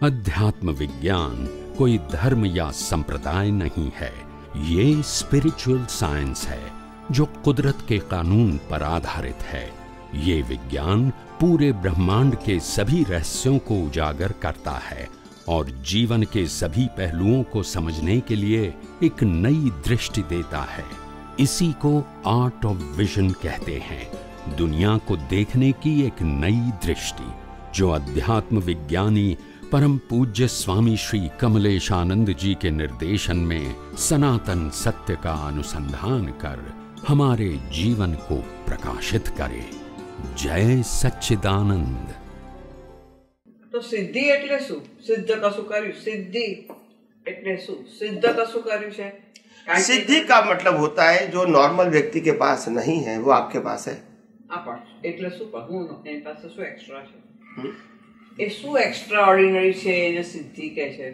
अध्यात्म विज्ञान कोई धर्म या संप्रदाय नहीं है, ये स्पिरिचुअल साइंस है जो कुदरत के कानून पर आधारित है। ये विज्ञान पूरे ब्रह्मांड के सभी रहस्यों को उजागर करता है और जीवन के सभी पहलुओं को समझने के लिए एक नई दृष्टि देता है। इसी को आर्ट ऑफ विजन कहते हैं, दुनिया को देखने की एक नई दृष्टि, जो अध्यात्म विज्ञानी परम पूज्य स्वामी श्री कमलेशानंद जी के निर्देशन में सनातन सत्य का अनुसंधान कर हमारे जीवन को प्रकाशित करे। जय सच्चिदानंद। तो सिद्धि એટલે શું? સિદ્ધ કશું કર્યું? સિદ્ધિ એટલે શું? સિદ્ધ કશું કર્યું છે? सिद्धि का मतलब होता है जो नॉर्मल व्यक्ति के पास नहीं है वो आपके पास है। એટલે શું? હું એની પાસે શું એક્સ્ટ્રા છે? એ શું एक्स्ट्रा ऑर्डिनरी છે એને સિદ્ધિ કહે છે?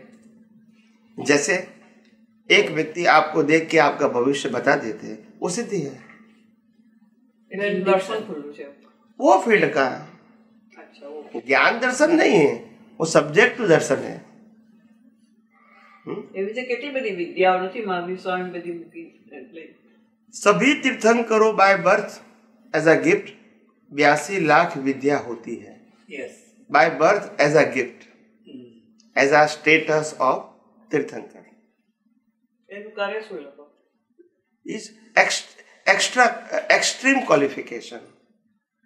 जैसे एक व्यक्ति आपको देख के आपका भविष्य बता देते हैं, वो सिद्धि है। दर्शन खुल्लू છે वो फील्ड का अच्छा, वो ज्ञान दर्शन नहीं है, वो सब्जेक्ट टू दर्शन है। એવી રીતે કેટલી બધી વિદ્યાઓ નથી મારી સ્વામી બધી મૂકી એટલે सभी तीर्थंकरो by birth as a gift 82 lakh विद्या होती है। Yes by birth as a gift, as a status of तीर्थंकर એનું કાર્ય શું એ લોકો? is extreme qualification,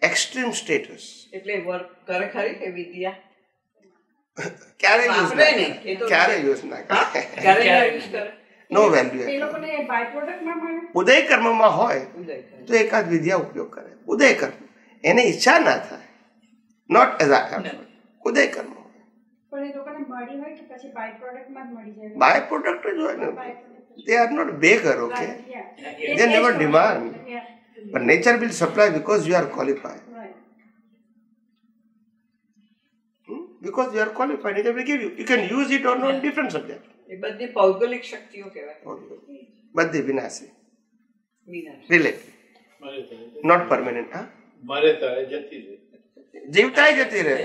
extreme status. એટલે વર્ક કરે ખરી કે વિદ્યા ક્યારે યુઝ વાપરે ના નહીં, એ તો ક્યારે યુઝ ના કરે, ક્યારે યુઝ કરે? નો વેલ્યુ। એ લોકોને બાય પ્રોડક્ટમાં મળે ઉદય કર્મમાં હોય ઉદય કરે. તો એકાદ વિદ્યા ઉપયોગ કરે। ઉદય કર્મ એને ઈચ્છા ના થાય, નોટ એઝ અ ઉદય કર્મ। પણ એ લોકોને મળી હોય કે પછી બાય પ્રોડક્ટમાં જ મળી જાય? બાય પ્રોડક્ટ જ હોય ને, they are not beggar, okay? Yeah. They never Yes, demand, yeah. but nature will supply because you are qualified. Right. Because you are qualified, nature will give you. You can use it or not, different subject. એ બધી ભૌગોલિક શક્તિઓ કહેવાય. બધી વિનાશી, વિનાશ relative, not permanent. હા, મારે તારે જતી રહે, જીવતા જતી રહે,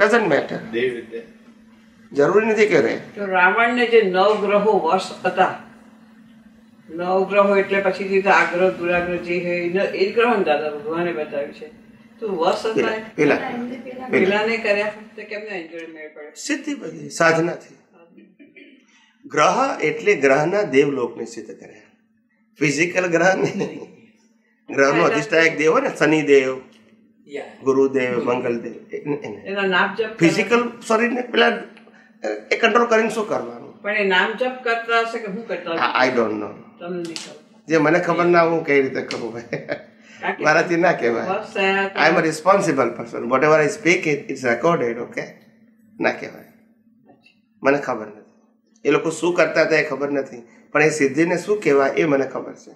doesn't matter. જરૂરી નથી કે રહે। તો રાવણને જે 9 ગ્રહો વશ હતા, 9 ગ્રહો એટલે પછી જે આગ્રહ દુરાગ્રહ જે છે એ ગ્રહો ને દાદા ભગવાને બતાવ્યું છે, તો વશ હતા પેલા પેલાને કર્યા તો કેમને એન્જોય મેળ પડે? સિદ્ધિ બધી સાધનાથી। ગ્રહ એટલે ગ્રહના દેવલોકને સિદ્ધ કર્યા, ફિઝિકલ ગ્રહ નહીં। ગ્રહનો અધિષ્ઠાયક દેવ હોય ને, શનિદેવ, ગુરુદેવ, મંગલદેવ, એના નામ જપ ફિઝિકલ શરીરને પેલા એ કંટ્રોલ કરીને શું કરવાનું? પણ એ નામ જપ કરતા હશે કે હું કરતા હશે? આઈ ડોન્ટ નો, તમને નહીં ખબર. જે મને ખબર ના હું કઈ રીતે કરું ભાઈ, મારાથી ના કહેવાય। વશ થયા I am a responsible person, whatever I speak it's recorded, okay? ના કહેવાય, મને ખબર નથી। એ લોકો શું કરતા હતા એ ખબર નથી, પણ એ સિદ્ધિને શું કહેવાય એ મને ખબર છે,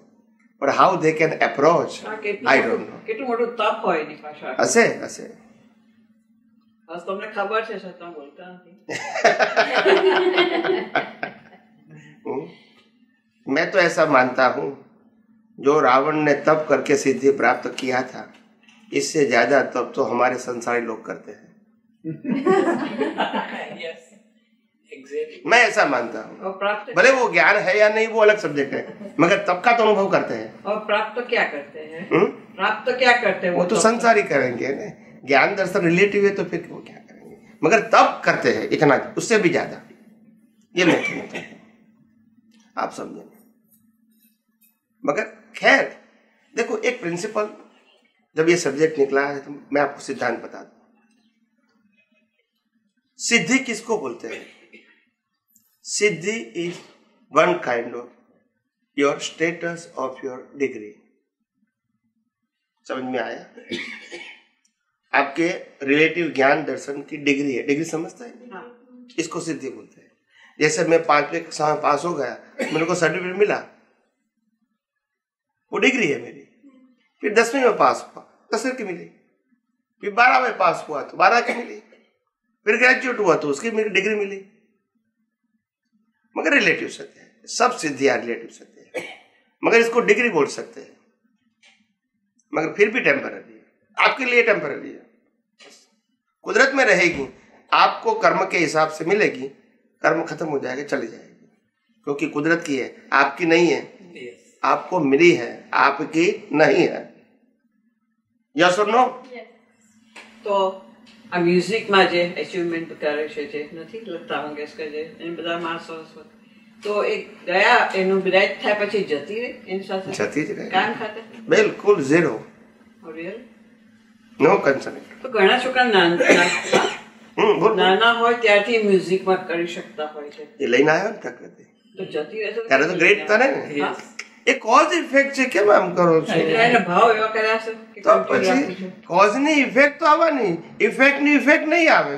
પણ how they can approach I don't know. કેટલું મોટું તપ હોય એની પાછળ. હશે હશે, બસ તમને ખબર છે છતાં બોલતા નથી. मैं तो ऐसा मानता हूँ, जो रावण ने तप करके सिद्धि प्राप्त किया था, इससे ज्यादा तप तो हमारे संसारी लोग करते हैं। मैं ऐसा मानता हूँ, और प्राप्त भले वो ज्ञान है या नहीं वो अलग सब्जेक्ट है, मगर तप का तो अनुभव करते हैं। और प्राप्त क्या करते हैं? प्राप्त क्या करते हैं? वो तो संसारी करेंगे ना, ज्ञान दर्शन रिलेटिव है तो फिर वो क्या करेंगे, मगर तप करते हैं इतना, उससे भी ज्यादा। ये मैं समझता हूं, आप समझे? मगर खैर देखो, एक प्रिंसिपल, जब ये सब्जेक्ट निकला है तो मैं आपको सिद्धांत बता दूं। सिद्धि किसको बोलते हैं? सिद्धि is one kind of your status of your degree. समझ में आया? आपके रिलेटिव ज्ञान दर्शन की डिग्री है, डिग्री समझता है? हाँ। इसको सिद्धि बोलते हैं। जैसे मैं 5वीं कक्षा में पास हो गया, मेरे को सर्टिफिकेट मिला, वो डिग्री है मेरी। फिर 10वीं में पास हुआ, 10वीं की मिली। फिर 12 में पास हुआ तो 12 की मिली। फिर ग्रेजुएट हुआ तो उसकी मेरी डिग्री मिली। मगर रिलेटिव सत्य है, सब सिद्धियां रिलेटिव सत्य है, मगर इसको डिग्री बोल सकते हैं, मगर फिर भी टेम्पररी है, आपके लिए टेम्पररी है। कुदरत में रहेगी, आपको कर्म के हिसाब से मिलेगी, कर्म खत्म हो जाएगा, चली जाएगी, क्योंकि कुदरत की है, आपकी नहीं है। आपको मिली है, आपकी नहीं है। यस और नो? તો આ મ્યુઝિકમાં જે અચીવમેન્ટ કરે છે જે નથી લતા મંગેશકર જે એ બધા માણસો તો એ ગયા એનું બ્રેક થાય પછી જતી રહે એની સાથે જતી જ રહે, કામ ખાતે બિલકુલ ઝીરો, રિયલ નો કન્સર્ન. તો ઘણા છોકરા નાના હોય ત્યારથી મ્યુઝિકમાં કરી શકતા હોય છે, એ લઈને આવ્યો ને પ્રકૃતિ, તો જતી રહે ત્યારે તો ગ્રેટ તને ને. એ કોઝ ઇફેક્ટ છે, કેમ આમ કરો છો? એટલે એને ભાવ એવા કર્યા છે કે તો continue રાખું પછી છું. કોઝ ની ઇફેક્ટ તો આવવાની, ઇફેક્ટ ની ઇફેક્ટ નહીં આવે.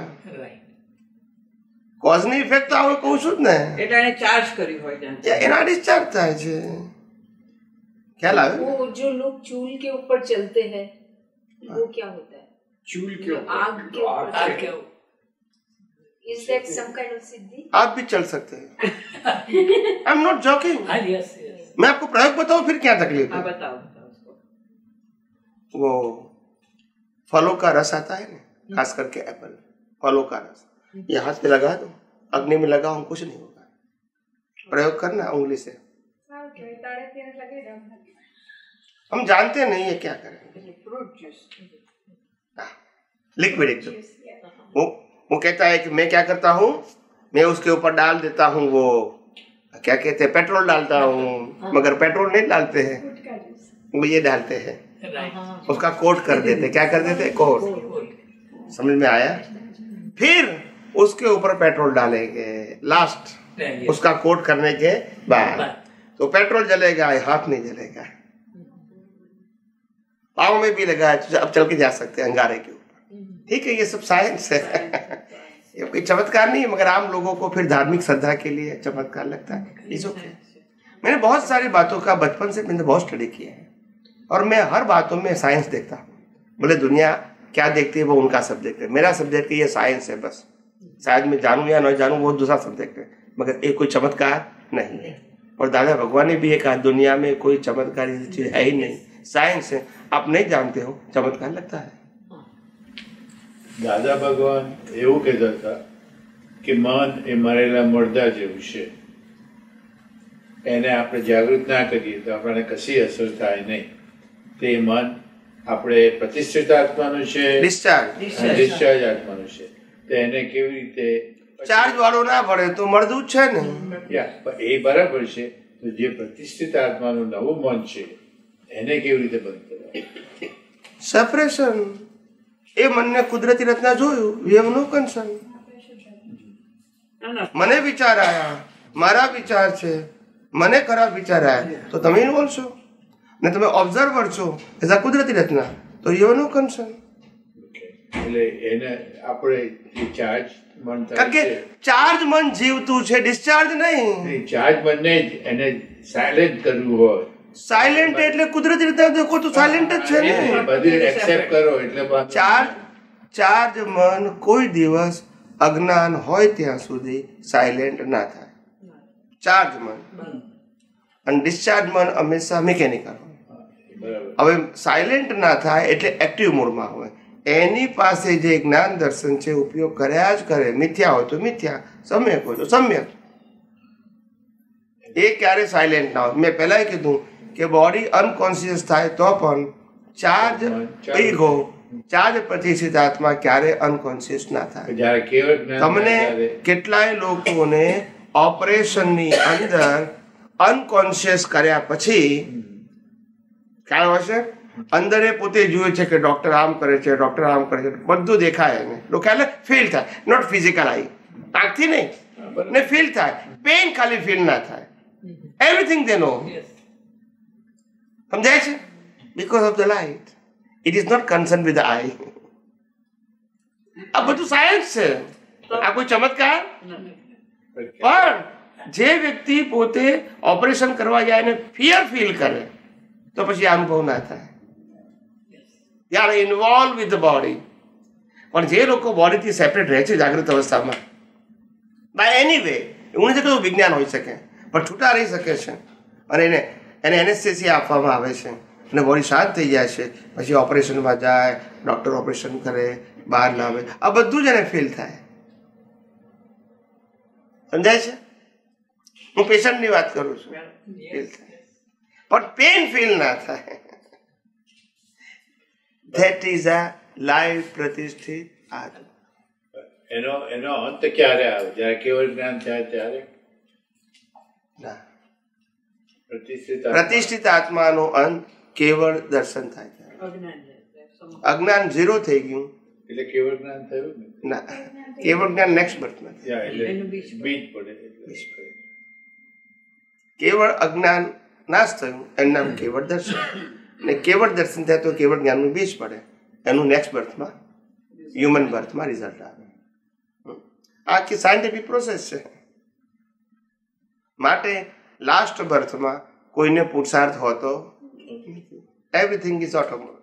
કોઝ ની ઇફેક્ટ તો આવે, કહું છું જ ને. એટલે એને ચાર્જ કરી હોય ત્યાં એના ડિસ્ચાર્જ થાય છે, ખ્યાલ આવે? वो जो लोग चूल के ऊपर चलते हैं वो क्या होता है? चूल के ऊपर आग के ऊपर Is that some kind of सिद्धि? आप भी चल सकते हैं. I am not joking. मैं आपको प्रयोग बताऊं, फिर क्या तकलीफ હા है? बताओ बताओ उसको. वो फलों का रस आता है ना, खास करके एप्पल, फलों का रस, ये हाथ पे लगा दो, अग्नि में लगाओ, कुछ नहीं होगा. प्रयोग करना उंगली से. हम जानते नहीं है क्या करें. ફ્રૂટ જ્યુસ लिक्विड एकदम. वो कहता है कि मैं क्या करता हूँ, मैं उसके ऊपर डाल देता हूँ, वो क्या कहते हैं, पेट्रोल डालता हूँ, मगर पेट्रोल नहीं डालते हैं, वो ये डालते हैं, उसका कोट कर देते. क्या कर देते? कोट. समझ में आया? फिर उसके ऊपर पेट्रोल डालेंगे लास्ट, उसका कोट करने के बाद तो पेट्रोल जलेगा, हाथ नहीं जलेगा. पाँव में भी लगा, अब चल के जा सकते हैं अंगारे के ऊपर. ठीक है, ये सब साइंस है. ये कोई चमत्कार नहीं है, मगर आम लोगों को फिर धार्मिक श्रद्धा के लिए चमत्कार लगता है. It's okay. मैंने बहुत सारी बातों का बचपन से मैंने बहुत स्टडी किया है, और मैं हर बातों में साइंस देखता हूँ. बोले दुनिया क्या देखती है वो उनका सब्जेक्ट है, मेरा सब्जेक्ट ये साइंस है बस. शायद मैं जानूँ या न जानूँ वो दूसरा सब्जेक्ट है, मगर ये कोई चमत्कार नहीं है. और दादा भगवान ने भी ये कहा, दुनिया में कोई चमत्कार चीज है ही नहीं, साइंस है. आप नहीं जानते हो, चमत्कार लगता है. દાદા ભગવાન એવું કહેતા હતા કે મન એ મરેલા મરદા જેવું છે, એને આપણે જાગૃત ના કરીએ તો આપણને કશી અસર થાય નહીં. તે મન આપણે પ્રતિષ્ઠિત આત્માનું છે, ડિસ્ચાર્જ આત્માનું છે, તો એને કેવી રીતે ચાર્જ વાળો ના પડે તો મળદું જ છે ને. એ બરાબર છે. તો જે પ્રતિષ્ઠિત આત્માનું નવું મન છે એને કેવી રીતે બંધ કરવા? સેપરેશન. એ મનને કુદરતી રચના જોયું, વી હેવ નો કન્સર્ન. મને વિચાર આયા, મારા વિચાર છે, મને ખરાબ વિચાર આયા, તો તમે ઇન્વોલ્વ છો ને, તમે ઓબ્ઝર્વર છો એઝ આ કુદરતી રચના, તો યુ હેવ નો કન્સર્ન. એટલે એને આપણે જે ચાર્જ મન કારણ કે ચાર્જ મન જીવતું છે, ડિસ્ચાર્જ નહીં. ચાર્જ મનને જ એને સાયલેન્ટ કરવું હોય. સાયલેન્ટ એટલે કુદરતી રીતે દેખો તો સાયલેન્ટ જ છે ને. બધું એક્સેપ્ટ કરો એટલે ચાર્જ મન કોઈ દિવસ અજ્ઞાન હોય ત્યાં સુધી સાયલેન્ટ ના થાય. ચાર્જ મન અને ડિસ્ચાર્જ મન હંમેશા મિકેનિકલ હોય. હવે સાયલેન્ટ ના થાય એટલે એક્ટિવ મોડમાં હોય. એની પાસે જે જ્ઞાન દર્શન છે ઉપયોગ કર્યા જ કરે. મિથ્યા હોય તો મિથ્યા, સમ્યક હોય તો સમ્યક. એ ક્યારે સાયલેન્ટ ના હોય. મેં પહેલા કીધું કે બોડી અનકોન્શિયસ થાય તો પણ ચાર્જ ઈગો, ચાર્જ પ્રતિષ્ઠિત આત્મા ક્યારે અનકોન્શિયસ ના થાય. તમને કેટલાય લોકોને ઓપરેશનની અંદર અનકોન્શિયસ કર્યા પછી ખ્યાલ હશે, અંદર એ પોતે જુએ છે કે ડોક્ટર આમ કરે છે, ડોક્ટર આમ કરે છે, બધું દેખાય એને. ખ્યાલ ફીલ થાય, નોટ ફિઝિકલ આઈ, આંખથી નહીં ને ફીલ થાય. પેઇન ખાલી ફીલ ના થાય. Everything they know. સમજાય છે? Because of the light. It is not concern with the eye. આ બધું સાયન્સ છે, આ કોઈ ચમત્કાર. પણ જે વ્યક્તિ પોતે ઓપરેશન કરવા જાય ને ફિયર ફીલ કરે તો પછી અનુભવ ના થાય. યાર ઇન્વોલ્વ વિથ ધ બોડી. પણ જે લોકો બોડીથી સેપરેટ રહે છે જાગૃત અવસ્થામાં, બાય એની વે, એવું નથી કે વિજ્ઞાન હોઈ શકે, પણ છૂટા રહી શકે છે, અને એને એનેસ્થેસિયા આપવામાં આવે છે અને બોડી શાંત થઈ જાય છે. પછી ઓપરેશનમાં જાય, ડૉક્ટર ઓપરેશન કરે, બહાર લાવે, આ બધું જ એને ફીલ થાય. સમજાય છે? હું પેશન્ટની વાત કરું છું. પણ પેન ફીલ ના થાય. ધેટ ઇઝ અ લાઈવ પ્રતિષ્ઠિત આત્મા. એનો અંત ક્યારે આવે? જ્યારે કેવળ જ્ઞાન થાય ત્યારે? ના, પ્રતિષ્ઠિત પ્રતિષ્ઠિત આત્માનો અંત કેવળ દર્શન થાય ત્યારે. અજ્ઞાન ઝીરો થઈ ગયું એટલે કેવળ જ્ઞાન થયું ને? ના, કેવળ જ્ઞાન નેક્સ્ટ બર્થમાં. બીજ પડે. કેવળ અજ્ઞાન નાશ થયું એનું નામ કેવળ દર્શન. ને કેવળ દર્શન થાય તો કેવળ જ્ઞાનનું બીજ પડે, એનું નેક્સ્ટ બર્થમાં, હ્યુમન બર્થમાં રિઝલ્ટ આવે. આખી સાયન્ટિફિક પ્રોસેસ છે. માટે લાસ્ટ બર્થમાં કોઈને પુરુષાર્થ હોતો, એવરીથિંગ ઇઝ ઓટોમેટિક.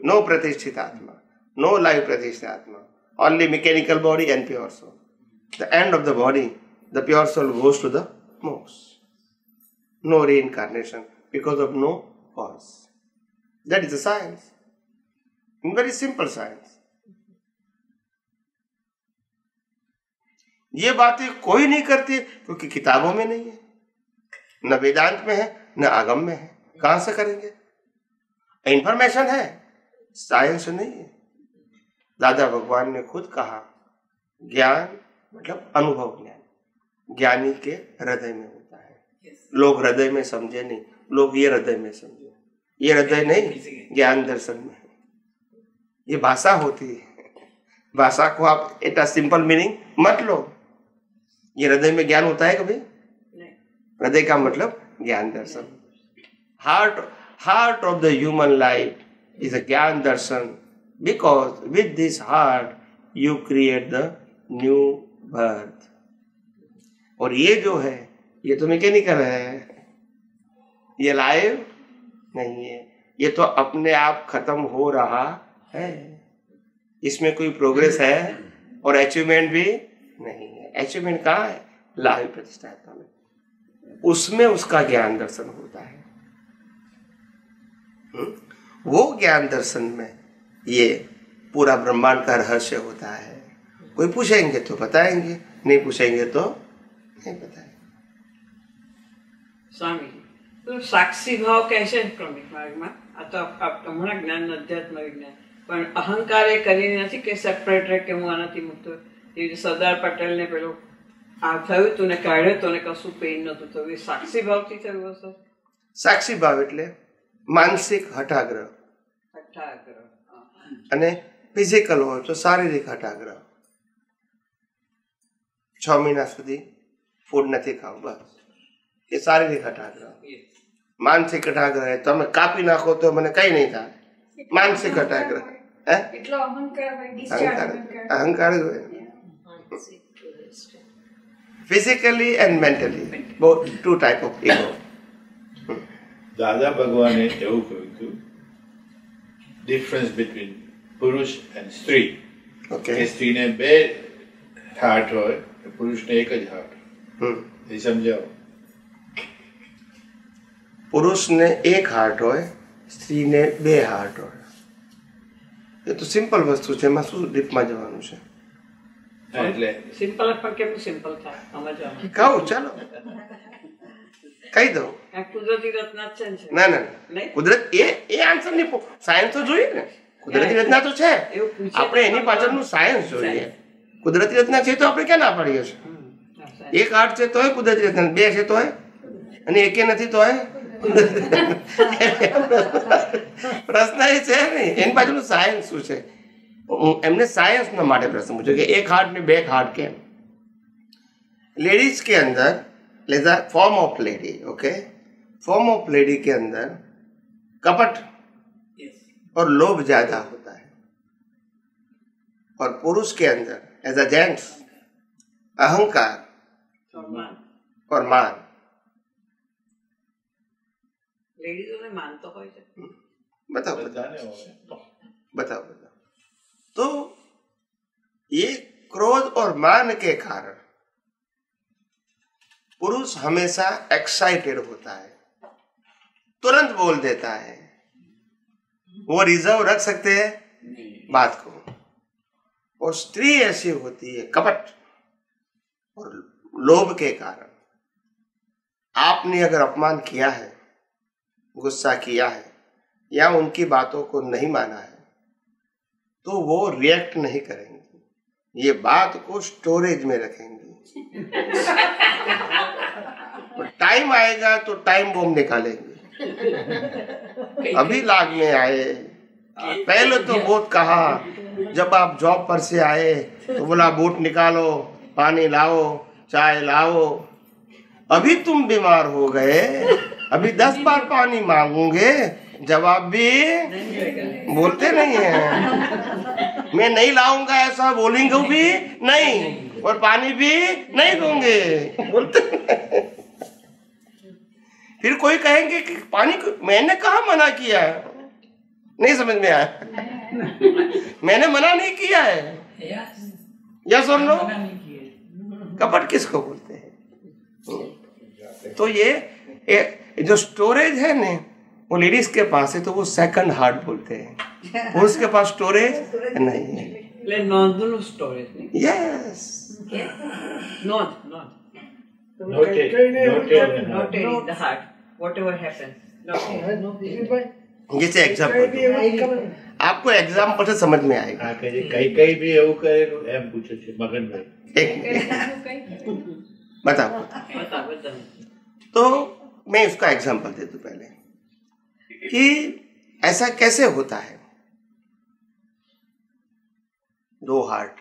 નો પ્રતિષ્ઠિત આત્મા, નો લાઈવ પ્રતિષ્ઠિત આત્મા, only mechanical body and pure soul. The end of the body, the pure soul goes to the moksha. No reincarnation because of no cause. That is the science. Very simple science. ये बातें कोई नहीं करती क्योंकि किताबों में नहीं है, न वेदांत में है, न आगम में है. कहां से करेंगे? इंफॉर्मेशन है, साइंस नहीं है. दादा भगवान ने खुद कहा ज्ञान मतलब अनुभव ज्ञान ज्ञानी के हृदय में होता है. लोग हृदय में समझे नहीं, लोग ये हृदय में समझे. ये हृदय नहीं, ज्ञान दर्शन में है. ये भाषा होती है. भाषा को आप इतना सिंपल मीनिंग मत लो. ये हृदय में ज्ञान होता है कभी? हृदय का मतलब ज्ञान दर्शन. Heart of the human life is a Gyan Darshan, because with this heart you create the new birth. और ये जो है ये तो मैकेनिकल है, ये लाइव नहीं है. ये तो अपने आप खत्म हो रहा है. इसमें कोई प्रोग्रेस है और अचीवमेंट भी नहीं है. अचीवमेंट कहाँ है? लाइव प्रतिष्ठा में, उसमें उसका ज्ञान दर्शन होता है. वो ज्ञान दर्शन में ये पूरा ब्रह्मांड का रहस्य होता है. कोई पूछेंगे तो बताएंगे, नहीं पूछेंगे तो नहीं बताएंगे. स्वामी तो साक्षी भाव कैसे क्रमिक मार्ग में आ तो हमारा ज्ञान अध्यात्म विज्ञान पण अहंकार એ કરી નથી કે સેપરેટ રહે કે હું આનાથી મુક્ત. એ સરદાર પટેલ ને પેલો આ થયું તું ને કાઢ્યો તો ને કશું પેઇન નતું થયું, એ સાક્ષી ભાવથી થયું હશે. સાક્ષી ભાવ એટલે માનસિક હઠાગ્રહ અને ફિઝિકલ હોય તો શારીરિક હઠાગ્રહ. 6 મહિના સુધી ફૂડ નથી ખાવું, બસ એ શારીરિક હઠાગ્રહ. માનસિક હઠાગ્રહ તમે કાપી નાખો તો મને કઈ નહીં થાય. માનસિક હઠાગ્રહ એટલો અહંકાર હોય, ડિસ્ચાર્જ અહંકાર જ હોય. Physically and mentally both two type of ego. દાદા ભગવાને એવું કહ્યું હતું, ડિફરન્સ બિટવીન પુરુષ એન્ડ સ્ત્રી. ઓકે, સ્ત્રીને 2 હાર્ટ હોય, પુરુષને એક જ હાર્ટ. એ સમજાવો. પુરુષને 1 હાર્ટ હોય, સ્ત્રીને 2 હાર્ટ હોય. એ તો સિમ્પલ વસ્તુ છે, એમાં શું ડીપમાં જવાનું છે? એટલે સિમ્પલ પણ કેમ સિમ્પલ થાય સમજવાનું. કહું, ચાલો કહી દઉં. કુદરતી રચના છે ને. ના ના ના, કુદરત એ આન્સર નહીં. સાયન્સ તો જોઈએ ને. કુદરતી રચના તો છે, આપણે એની પાછળનું સાયન્સ જોઈએ. કુદરતી રચના છે તો આપણે ક્યાં ના પાડીએ છીએ? 1 હાર્ટ છે તોય કુદરતી રચના, 2 છે તોય, અને 1 નથી તોય. પ્રશ્ન એ છે નહીં, એની પાછળનું સાયન્સ શું છે. એમને साइंस માટે પ્રશ્ન પૂછ્યો કે 1 हार्ट में 2 हार्ट કેમ? लेडीज के अंदर लेजा form of lady, okay, form of lady के अंदर कपट और लोभ ज्यादा होता है, और पुरुष के अंदर एज अ जेंट्स अहंकार और मान. લેડીઝોને માન તો હોય છે. बताओ बताओ. तो ये क्रोध और मान के कारण पुरुष हमेशा एक्साइटेड होता है, तुरंत बोल देता है. वो रिजर्व रख सकते हैं बात को. और स्त्री ऐसी होती है कपट और लोभ के कारण आपने अगर अपमान किया है, गुस्सा किया है या उनकी बातों को नहीं माना है, तो वो रिएक्ट नहीं करेंगे, ये बात को स्टोरेज में रखेंगे। टाइम आएगा तो टाइम बॉम्ब निकालेंगे। अभी लाग में आए, पहले तो बहुत कहा, जब आप जॉब पर से आए तो बोला बूट निकालो, पानी लाओ, चाय लाओ। अभी तुम बीमार हो गए, अभी 10 बार पानी मांगूंगे, जवाब भी बोलते नहीं है। मैं नहीं लाऊंगा ऐसा बोलेंगे भी नहीं, और पानी भी नहीं दूंगे, बोलते। फिर कोई कहेंगे कि पानी को मैंने कहा मना किया है, नहीं समझ में आया। मैंने मना नहीं किया है, यस और नो। कपट किसको बोलते हैं? तो ये जो स्टोरेज है ना, वो लेडीज के पास है, तो वो सेकंड हार्ट बोलते हैं। वो उसके पास स्टोरेज नहीं है। Non storage yes, not Noted in the heart, whatever happens. जैसे एग्जाम्पल, आपको एग्जाम्पल से समझ में आएगा। कई भी એવું કરેલું એમ પૂછે છે મગનભાઈ। बताओ। तो मैं उसका एग्जाम्पल दे दूं पहले कि ऐसा कैसे होता है। 2 हार्ट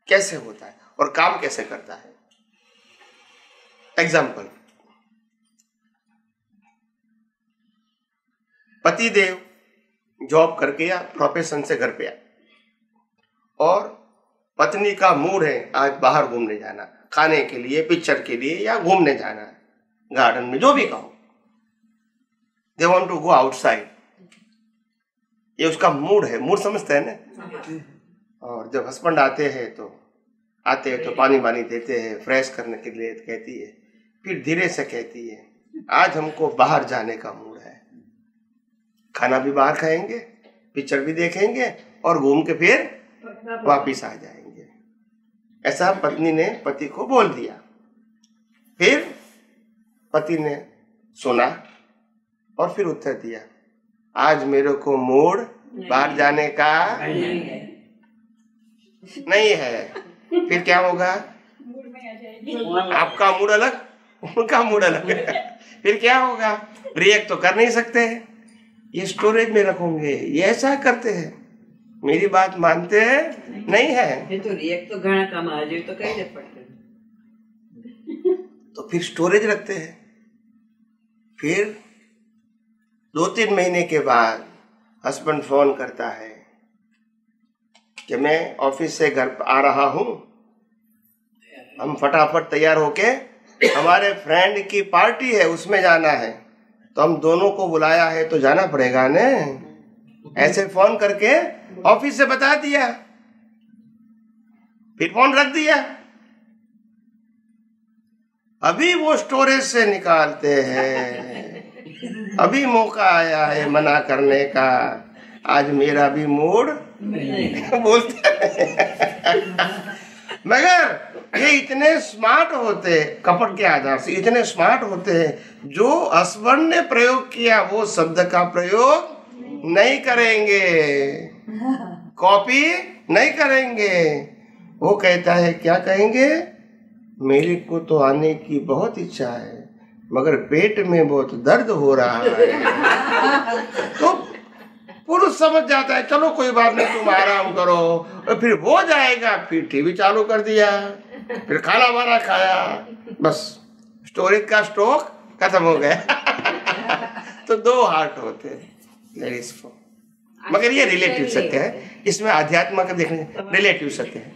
कैसे होता है और काम कैसे करता है। एग्जाम्पल, पतिदेव जॉब करके या प्रोफेशन से घर पे आए और पत्नी का मूड है आज बाहर घूमने जाना, खाने के लिए, पिक्चर के लिए या घूमने जाना, गार्डन में, जो भी कहो। They want to go outside, ये उसका मूड है। मूड समझते हैं ना। और जब हस्बैंड आते हैं तो पानी वानी देते हैं, फ्रेश करने के लिए कहती है, फिर धीरे से कहती है आज हमको बाहर जाने का मूड है, खाना भी बाहर खाएंगे, पिक्चर भी देखेंगे और घूम के फिर वापिस आ जाएंगे। ऐसा पत्नी ने पति को बोल दिया। फिर पति ने सुना और फिर उत्तर दिया आज मेरे को मूड बाहर जाने का नहीं है। फिर क्या होगा? आपका मूड अलग, उनका मूड अलग है। फिर क्या होगा? रिएक्ट तो कर नहीं सकते, ये स्टोरेज में रखोगे। ये ऐसा करते हैं, मेरी बात मानते हैं नहीं है। ये तो रिएक्ट तो घना काम आ जाए तो कहीं नहीं पड़ते, तो फिर स्टोरेज रखते हैं। फिर 2-3 महीने के बाद हस्बैंड फोन करता है कि मैं ऑफिस से घर आ रहा हूं, हम फटाफट तैयार होके हमारे फ्रेंड की पार्टी है उसमें जाना है, तो हम दोनों को बुलाया है तो जाना पड़ेगा ने। ऐसे फोन करके ऑफिस से बता दिया, फिर फोन रख दिया। अभी वो स्टोरेज से निकालते हैं, अभी मौका आया है मना करने का, आज मेरा भी मूड बोलते मगर ये इतने स्मार्ट होते, कपट के आधार से इतने स्मार्ट होते हैं, जो हस्बैंड ने प्रयोग किया वो शब्द का प्रयोग नहीं करेंगे, कॉपी नहीं करेंगे। वो कहता है क्या कहेंगे, मेरे को तो आने की बहुत इच्छा है मगर पेट में बहुत दर्द हो रहा है। तो पुरुष समझ जाता है चलो कोई बात नहीं तुम आराम करो, और फिर वो जाएगा, फिर टीवी चालू कर दिया, फिर खाना वाना खाया, बस स्टोरेज का स्टॉक खत्म हो गया। तो 2 हार्ट होते हैं लेडीज को, मगर ये रिलेटिव सत्य है, इसमें अध्यात्म का देखने रिलेटिव सत्य है।